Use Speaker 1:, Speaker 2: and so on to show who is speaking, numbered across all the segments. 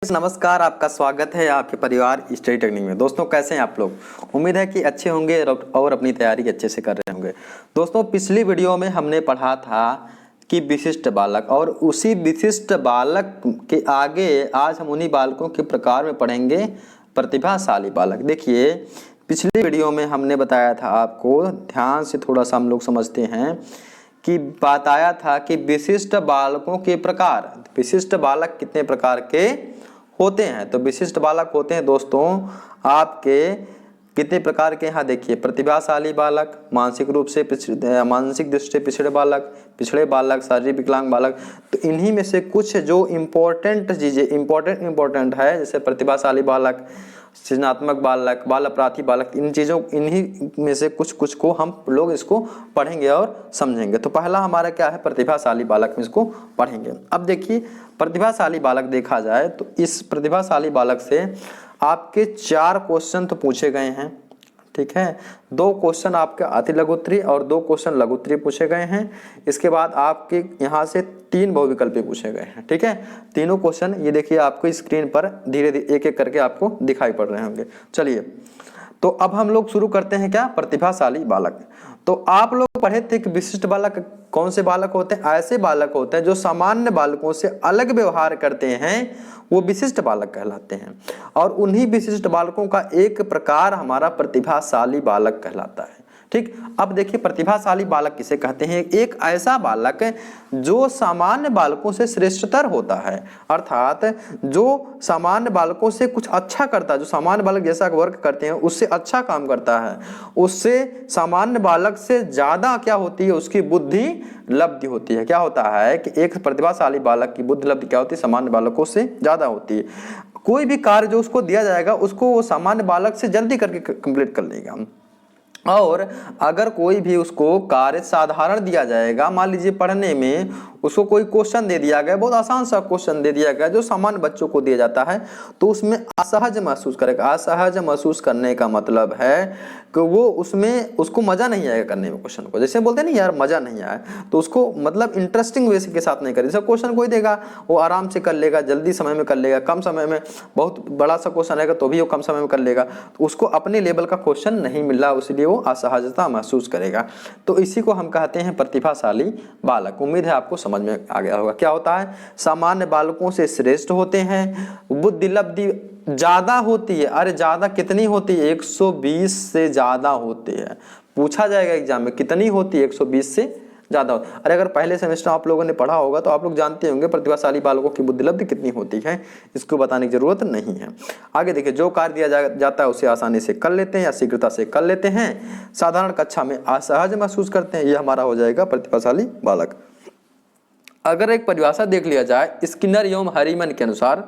Speaker 1: नमस्कार, आपका स्वागत है आपके परिवार स्टडी टेक्निक में। दोस्तों कैसे हैं आप लोग? उम्मीद है कि अच्छे होंगे और अपनी तैयारी अच्छे से कर रहे होंगे। दोस्तों पिछली वीडियो में हमने पढ़ा था कि विशिष्ट बालक, और उसी विशिष्ट बालक के आगे आज हम उन्हीं बालकों के प्रकार में पढ़ेंगे प्रतिभाशाली बालक। देखिए पिछली वीडियो में हमने बताया था आपको, ध्यान से थोड़ा सा हम लोग समझते हैं कि बताया था कि विशिष्ट बालकों के प्रकार, विशिष्ट बालक कितने प्रकार के होते हैं। तो विशिष्ट बालक होते हैं दोस्तों आपके कितने प्रकार के। यहाँ देखिए, प्रतिभाशाली बालक, मानसिक रूप से मानसिक दृष्टि से पिछड़े बालक, पिछड़े बालक, शारीरिक विकलांग बालक। तो इन्हीं में से कुछ जो इम्पोर्टेंट चीजें इम्पोर्टेंट है, जैसे प्रतिभाशाली बालक, सृजनात्मक बालक, बाल अपराधी बालक, इन्हीं में से कुछ को हम लोग इसको पढ़ेंगे और समझेंगे। तो पहला हमारा क्या है, प्रतिभाशाली बालक में इसको पढ़ेंगे। अब देखिए प्रतिभाशाली बालक देखा जाए तो इस प्रतिभाशाली बालक से आपके 4 क्वेश्चन तो पूछे गए हैं, ठीक है। 2 क्वेश्चन आपके अति लघुत्तरी और 2 क्वेश्चन लघुत्तरी पूछे गए हैं। इसके बाद आपके यहाँ से 3 बहुविकल्पी पूछे गए हैं, ठीक है। तीनों क्वेश्चन ये देखिए आपको स्क्रीन पर धीरे धीरे एक एक करके आपको दिखाई पड़ रहे होंगे। चलिए तो अब हम लोग शुरू करते हैं क्या, प्रतिभाशाली बालक। तो आप लोग पढ़े थे कि विशिष्ट बालक कौन से बालक होते हैं? ऐसे बालक होते हैं जो सामान्य बालकों से अलग व्यवहार करते हैं, वो विशिष्ट बालक कहलाते हैं। और उन्हीं विशिष्ट बालकों का एक प्रकार हमारा प्रतिभाशाली बालक कहलाता है, ठीक। अब देखिए प्रतिभाशाली बालक किसे कहते हैं? एक ऐसा बालक जो सामान्य बालकों से श्रेष्ठतर होता है, अर्थात जो सामान्य बालकों से कुछ अच्छा करता है, जो सामान्य बालक जैसा वर्क करते हैं उससे अच्छा काम करता है, उससे सामान्य बालक से ज्यादा क्या होती है, उसकी बुद्धि लब्धि होती है। क्या होता है कि एक प्रतिभाशाली बालक की बुद्धि लब्धि क्या होती है, सामान्य बालकों से ज्यादा होती है। कोई भी कार्य जो उसको दिया जाएगा उसको वो सामान्य बालक से जल्दी करके कंप्लीट कर लेगा। और अगर कोई भी उसको कार्य साधारण दिया जाएगा, मान लीजिए पढ़ने में उसको कोई क्वेश्चन दे दिया गया, बहुत आसान सा क्वेश्चन दे दिया गया जो सामान्य बच्चों को दिया जाता है, तो उसमें असहज महसूस करेगा। असहज महसूस करने का मतलब है कि वो उसमें उसको मजा नहीं आएगा करने में क्वेश्चन को। जैसे बोलते हैं नहीं यार मजा नहीं आया, तो उसको मतलब इंटरेस्टिंग वे के साथ नहीं करेगा। जैसे क्वेश्चन कोई देगा वो आराम से कर लेगा, जल्दी समय में कर लेगा, कम समय में, बहुत बड़ा सा क्वेश्चन रहेगा तो भी वो कम समय में कर लेगा। तो उसको अपने लेवल का क्वेश्चन नहीं मिल रहा, इसलिए वो असहजता महसूस करेगा। तो इसी को हम कहते हैं प्रतिभाशाली बालक। उम्मीद है आपको समझ में आ गया होगा। क्या होता है, सामान्य बालकों से श्रेष्ठ होते हैं, बुद्धि लब्धि ज्यादा होती है। अरे ज्यादा कितनी होती है? 120 से ज्यादा होती है। पूछा जाएगा एग्जाम में कितनी होती है, 120 से ज्यादा। अरे अगर पहले सेमेस्टर आप लोगों ने पढ़ा होगा तो आप लोग जानते होंगे प्रतिभाशाली बालकों की बुद्धि लब्धि कितनी होती है, इसको बताने की जरूरत नहीं है। आगे देखिए, जो कार्य दिया जाता है उसे आसानी से कर लेते हैं या शीघ्रता से कर लेते हैं, साधारण कक्षा में असहज महसूस करते हैं, ये हमारा हो जाएगा प्रतिभाशाली बालक। अगर एक परिभाषा देख लिया जाए स्किनर एवं हरीमन के अनुसार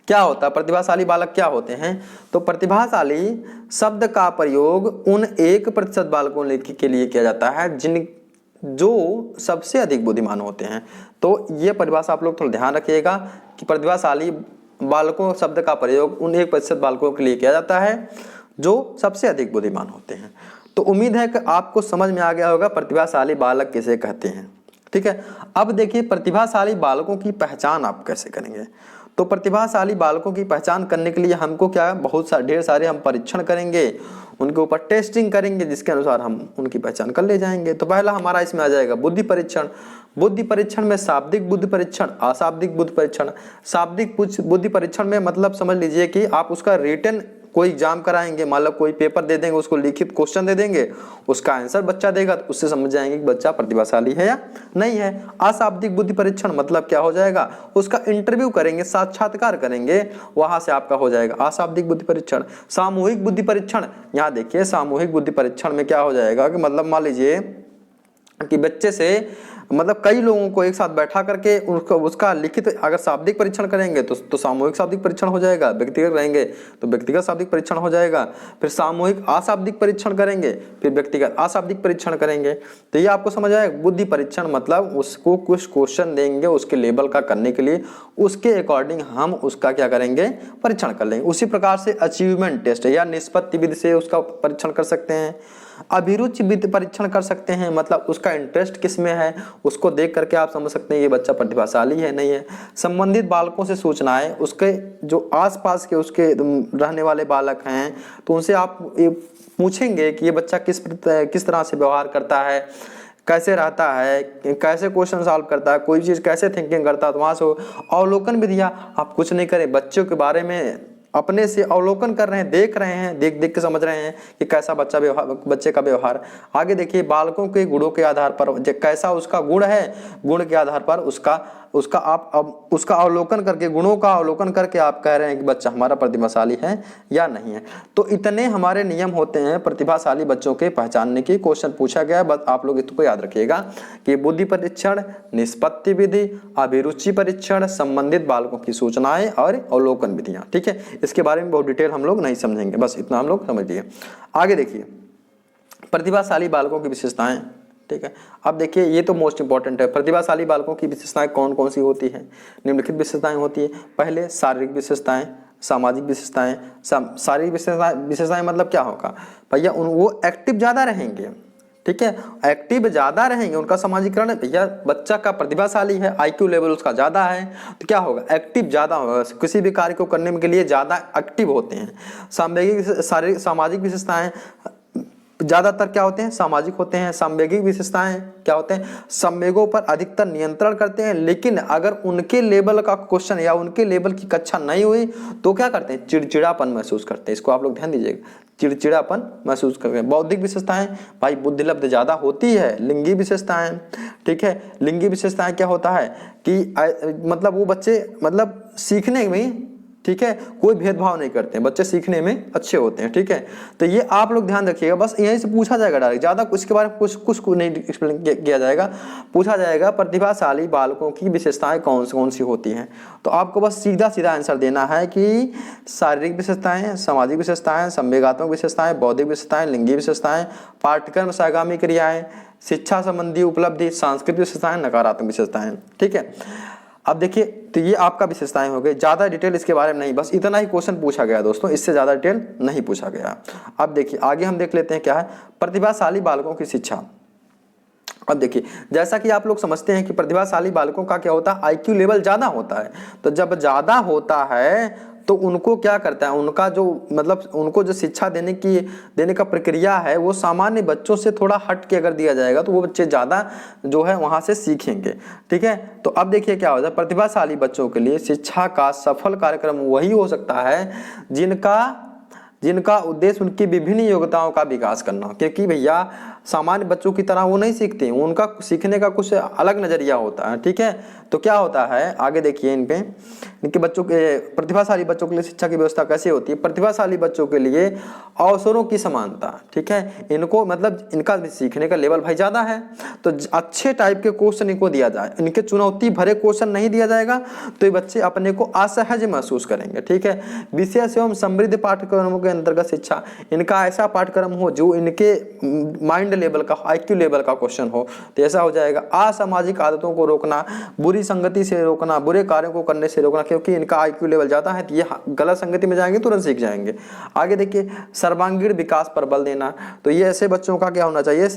Speaker 1: क्या होता है, प्रतिभाशाली बालक क्या होते हैं, तो प्रतिभाशाली शब्द का प्रयोग उन 1% बालकों के लिए किया जाता है जो सबसे अधिक बुद्धिमान होते हैं। तो ये परिभाषा आप लोग थोड़ा ध्यान रखिएगा कि प्रतिभाशाली बालकों शब्द का प्रयोग उन 1% बालकों के लिए किया जाता है जो सबसे अधिक बुद्धिमान होते हैं। तो उम्मीद है कि आपको समझ में आ गया होगा प्रतिभाशाली बालक किसे कहते हैं, ठीक है। अब देखिए प्रतिभाशाली बालकों की पहचान आप कैसे करेंगे। तो प्रतिभाशाली बालकों की पहचान करने के लिए हमको क्या है, ढेर सारे हम परीक्षण करेंगे, उनके ऊपर टेस्टिंग करेंगे, जिसके अनुसार हम उनकी पहचान कर ले जाएंगे। तो पहला हमारा इसमें आ जाएगा बुद्धि परीक्षण। बुद्धि परीक्षण में शाब्दिक बुद्धि परीक्षण, अशाब्दिक बुद्धि परीक्षण। शाब्दिक बुद्धि परीक्षण में मतलब समझ लीजिए कि आप उसका रिटन कोई एग्जाम कराएंगे, मान लो कोई पेपर दे देंगे, उसको लिखित क्वेश्चन दे देंगे, उसका आंसर बच्चा देगा तो उससे समझ जाएंगे कि बच्चा प्रतिभाशाली है या नहीं है। अशाब्दिक बुद्धि परीक्षण मतलब क्या हो जाएगा, उसका इंटरव्यू करेंगे, साक्षात्कार करेंगे, वहां से आपका हो जाएगा अशाब्दिक बुद्धि परीक्षण। सामूहिक बुद्धि परीक्षण, यहाँ देखिए सामूहिक बुद्धि परीक्षण में क्या हो जाएगा कि मतलब मान लीजिए कि बच्चे से मतलब कई लोगों को एक साथ बैठा करके उसका लिखित अगर शाब्दिक परीक्षण करेंगे तो सामूहिक शाब्दिक परीक्षण हो जाएगा, व्यक्तिगत रहेंगे तो व्यक्तिगत शाब्दिक परीक्षण हो जाएगा, फिर सामूहिक अशाब्दिक परीक्षण करेंगे, फिर व्यक्तिगत अशाब्दिक परीक्षण करेंगे। तो ये आपको समझ आएगा। बुद्धि परीक्षण मतलब उसको कुछ क्वेश्चन देंगे उसके लेवल का करने के लिए, उसके अकॉर्डिंग हम उसका क्या करेंगे, परीक्षण कर लेंगे। उसी प्रकार से अचीवमेंट टेस्ट या निष्पत्ति विधि से उसका परीक्षण कर सकते हैं। अभिरुचि परीक्षण कर सकते हैं, मतलब उसका इंटरेस्ट किस में है, उसको देख करके आप समझ सकते हैं ये बच्चा प्रतिभाशाली है नहीं है। संबंधित बालकों से सूचनाएं, उसके जो आसपास के उसके रहने वाले बालक हैं तो उनसे आप ये पूछेंगे कि ये बच्चा किस तरह से व्यवहार करता है, कैसे रहता है, कैसे क्वेश्चन सॉल्व करता है, कोई चीज़ कैसे थिंकिंग करता है। तो वहाँ से अवलोकन भी दिया। आप कुछ नहीं करें, बच्चों के बारे में अपने से अवलोकन कर रहे हैं, देख रहे हैं, देख देख के समझ रहे हैं कि कैसा बच्चे का व्यवहार। आगे देखिए, बालकों के गुणों के आधार पर कैसा उसका गुण है, गुण के आधार पर उसका अवलोकन करके, गुणों का अवलोकन करके आप कह रहे हैं कि बच्चा हमारा प्रतिभाशाली है या नहीं है। तो इतने हमारे नियम होते हैं प्रतिभाशाली बच्चों के पहचानने की। क्वेश्चन पूछा गया है, बस आप लोग इसको याद रखिएगा कि बुद्धि परीक्षण, निष्पत्ति विधि, अभिरुचि परीक्षण, संबंधित बालकों की सूचनाएं और अवलोकन विधियां। ठीक है, इसके बारे में बहुत डिटेल हम लोग नहीं समझेंगे, बस इतना हम लोग समझ लिए। आगे देखिए, प्रतिभाशाली बालकों की विशेषताएं। ठीक है, अब देखिए ये तो मोस्ट इंपॉर्टेंट है। प्रतिभाशाली बालकों की विशेषताएं कौन कौन सी होती हैं? निम्नलिखित विशेषताएं होती है। पहले शारीरिक विशेषताएं, सामाजिक विशेषताएं। शारीरिक विशेषताएं मतलब क्या होगा भैया, वो एक्टिव ज़्यादा रहेंगे। ठीक है, एक्टिव ज़्यादा रहेंगे, उनका समाजीकरण, भैया बच्चा का प्रतिभाशाली है, IQ लेवल उसका ज़्यादा है तो क्या होगा, एक्टिव ज़्यादा होगा, किसी भी कार्य को करने के लिए ज़्यादा एक्टिव होते हैं। शारीरिक सामाजिक विशेषताएं ज़्यादातर क्या होते हैं, सामाजिक होते हैं। संवेगिक विशेषताएं क्या होते हैं, संवेगों पर अधिकतर नियंत्रण करते हैं, लेकिन अगर उनके लेवल का क्वेश्चन या उनके लेवल की कक्षा नहीं हुई तो क्या करते हैं, चिड़चिड़ापन महसूस करते हैं। इसको आप लोग ध्यान दीजिएगा, चिड़चिड़ापन महसूस करते हैं। बौद्धिक विशेषताएं, भाई बुद्धिलब्ध ज़्यादा होती है। लिंगी विशेषताएं, ठीक है, लिंगी विशेषताएं क्या होता है कि मतलब वो बच्चे मतलब सीखने में, ठीक है, कोई भेदभाव नहीं करते हैं, बच्चे सीखने में अच्छे होते हैं। ठीक है, तो ये आप लोग ध्यान रखिएगा, बस यहीं से पूछा जाएगा डायरेक्ट, ज़्यादा कुछ के बारे में कुछ नहीं एक्सप्लेन किया जाएगा। पूछा जाएगा प्रतिभाशाली बालकों की विशेषताएं कौन सी होती हैं, तो आपको बस सीधा सीधा आंसर देना है कि शारीरिक विशेषताएं, सामाजिक विशेषताएं, संवेगात्मक विशेषताएं, बौद्धिक विशेषताएं, लिंगी विशेषताएं, पाठ्यक्रम सहगामी क्रियाएं, शिक्षा संबंधी उपलब्धि, सांस्कृतिक विशेषताएं, नकारात्मक विशेषताएं। ठीक है, अब देखिए, तो ये आपका विशेषताएं हो गई। ज़्यादा डिटेल इसके बारे में नहीं, बस इतना ही क्वेश्चन पूछा गया दोस्तों, इससे ज़्यादा डिटेल नहीं पूछा गया। अब देखिए आगे हम देख लेते हैं क्या है प्रतिभाशाली बालकों की शिक्षा। अब देखिए, जैसा कि आप लोग समझते हैं कि प्रतिभाशाली बालकों का क्या होता है, IQ लेवल ज़्यादा होता है। तो जब ज़्यादा होता है तो उनको क्या करता है, उनका जो मतलब उनको जो शिक्षा देने का प्रक्रिया है वो सामान्य बच्चों से थोड़ा हट के अगर दिया जाएगा तो वो बच्चे ज़्यादा जो है वहाँ से सीखेंगे। ठीक है, तो अब देखिए क्या होता है, प्रतिभाशाली बच्चों के लिए शिक्षा का सफल कार्यक्रम वही हो सकता है जिनका उद्देश्य उनकी विभिन्न योग्यताओं का विकास करना। क्योंकि भैया सामान्य बच्चों की तरह वो नहीं सीखते, उनका सीखने का कुछ अलग नज़रिया होता है। ठीक है, तो क्या होता है आगे देखिए, इनके बच्चों के प्रतिभाशाली बच्चों के लिए शिक्षा की व्यवस्था कैसे होती है। प्रतिभाशाली बच्चों के लिए अवसरों की समानता। ठीक है, इनको मतलब इनका सीखने का लेवल भाई ज़्यादा है तो अच्छे टाइप के क्वेश्चन इनको दिया जाए, इनके चुनौती भरे क्वेश्चन नहीं दिया जाएगा तो ये बच्चे अपने को असहज महसूस करेंगे। ठीक है, विशेष एवं समृद्ध पाठ्यक्रमों के अंतर्गत शिक्षा, इनका ऐसा पाठ्यक्रम हो जो इनके माइंड लेवल का, IQ लेवल का क्वेश्चन हो तो ऐसा हो जाएगा। असामाजिक आदतों को रोकना, बुरी संगति से रोकना, बुरे कार्यों को करने से रोकना, क्योंकि इनका IQ लेवल ज़्यादा है तो ये गलत संगति में जाएंगे तुरंत सीख जाएंगे। आगे देखिए, सर्वांगीण विकास पर बल देना, तो ये ऐसे बच्चों का क्या होना चाहिए,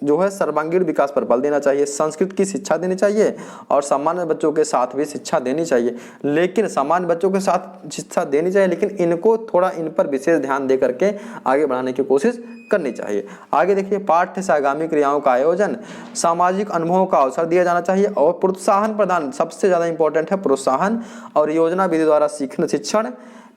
Speaker 1: जो है सर्वांगीण विकास पर बल देना चाहिए। संस्कृत की शिक्षा देनी चाहिए और सामान्य बच्चों के साथ भी शिक्षा देनी चाहिए, लेकिन सामान्य बच्चों के साथ शिक्षा देनी चाहिए लेकिन इनको थोड़ा इन पर विशेष ध्यान दे करके आगे बढ़ाने की कोशिश करनी चाहिए। आगे देखिए, पाठ्य सहगामी क्रियाओं का आयोजन, सामाजिक अनुभवों का अवसर दिया जाना चाहिए और प्रोत्साहन प्रदान, सबसे ज़्यादा इंपॉर्टेंट है प्रोत्साहन और योजना विधि द्वारा शिक्षण,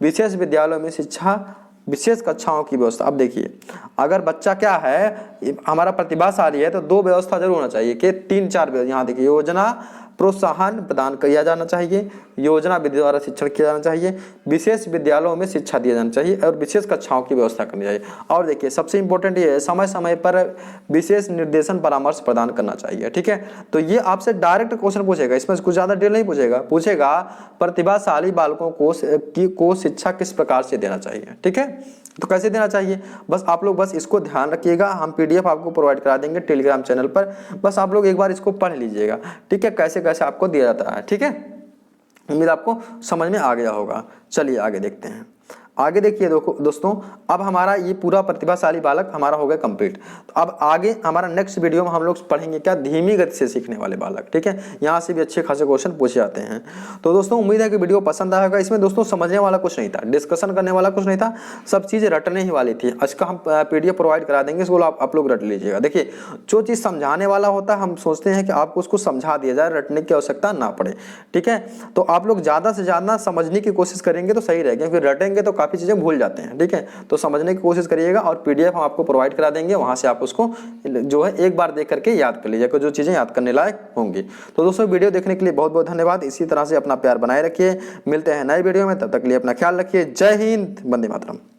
Speaker 1: विशेष विद्यालयों में शिक्षा, विशेष कक्षाओं की व्यवस्था। अब देखिए, अगर बच्चा क्या है हमारा प्रतिभाशाली है तो दो व्यवस्था जरूर होना चाहिए कि 3-4 यहाँ देखिए, योजना प्रोत्साहन प्रदान किया जाना चाहिए, योजना विधि द्वारा शिक्षण किया जाना चाहिए, विशेष विद्यालयों में शिक्षा दिया जाना चाहिए और विशेष कक्षाओं की व्यवस्था करनी चाहिए। और देखिए सबसे इंपॉर्टेंट ये है, समय समय पर विशेष निर्देशन परामर्श प्रदान करना चाहिए। ठीक है, तो ये आपसे डायरेक्ट क्वेश्चन पूछेगा, इसमें कुछ ज़्यादा डिटेल नहीं पूछेगा प्रतिभाशाली बालकों को शिक्षा किस प्रकार से देना चाहिए। ठीक है, तो कैसे देना चाहिए, बस आप लोग बस इसको ध्यान रखिएगा। हम PDF आपको प्रोवाइड करा देंगे टेलीग्राम चैनल पर, बस आप लोग एक बार इसको पढ़ लीजिएगा। ठीक है, कैसे कैसे आपको दिया जाता है। ठीक है, उम्मीद आपको समझ में आ गया होगा। चलिए आगे देखते हैं। आगे देखिए दोस्तों, अब हमारा ये पूरा प्रतिभाशाली बालक हमारा हो गया कंप्लीट। तो अब आगे हमारा नेक्स्ट वीडियो में हम लोग पढ़ेंगे क्या, धीमी गति से सीखने वाले बालक। ठीक है, यहाँ से भी अच्छे खासे क्वेश्चन पूछे जाते हैं। तो दोस्तों उम्मीद है कि वीडियो पसंद आएगा। इसमें दोस्तों समझने वाला कुछ नहीं था, डिस्कशन करने वाला कुछ नहीं था, सब चीज़ें रटने ही वाली थी। इसका हम PDF प्रोवाइड करा देंगे, इसको आप लोग रट लीजिएगा। देखिए जो चीज़ समझाने वाला होता है हम सोचते हैं कि आपको उसको समझा दिया जाए, रटने की आवश्यकता ना पड़े। ठीक है, तो आप लोग ज़्यादा से ज़्यादा समझने की कोशिश करेंगे तो सही रहेगा, फिर रटेंगे तो काफ़ी चीज़ें भूल जाते हैं। ठीक है, तो समझने की कोशिश करिएगा और PDF हम आपको प्रोवाइड करा देंगे, वहाँ से आप उसको जो है एक बार देख करके याद कर लीजिएगा, जो चीज़ें याद करने लायक होंगी। तो दोस्तों वीडियो देखने के लिए बहुत बहुत धन्यवाद। इसी तरह से अपना प्यार बनाए रखिए, मिलते हैं नए वीडियो में, तब तक के लिए अपना ख्याल रखिए। जय हिंद, वंदे मातरम।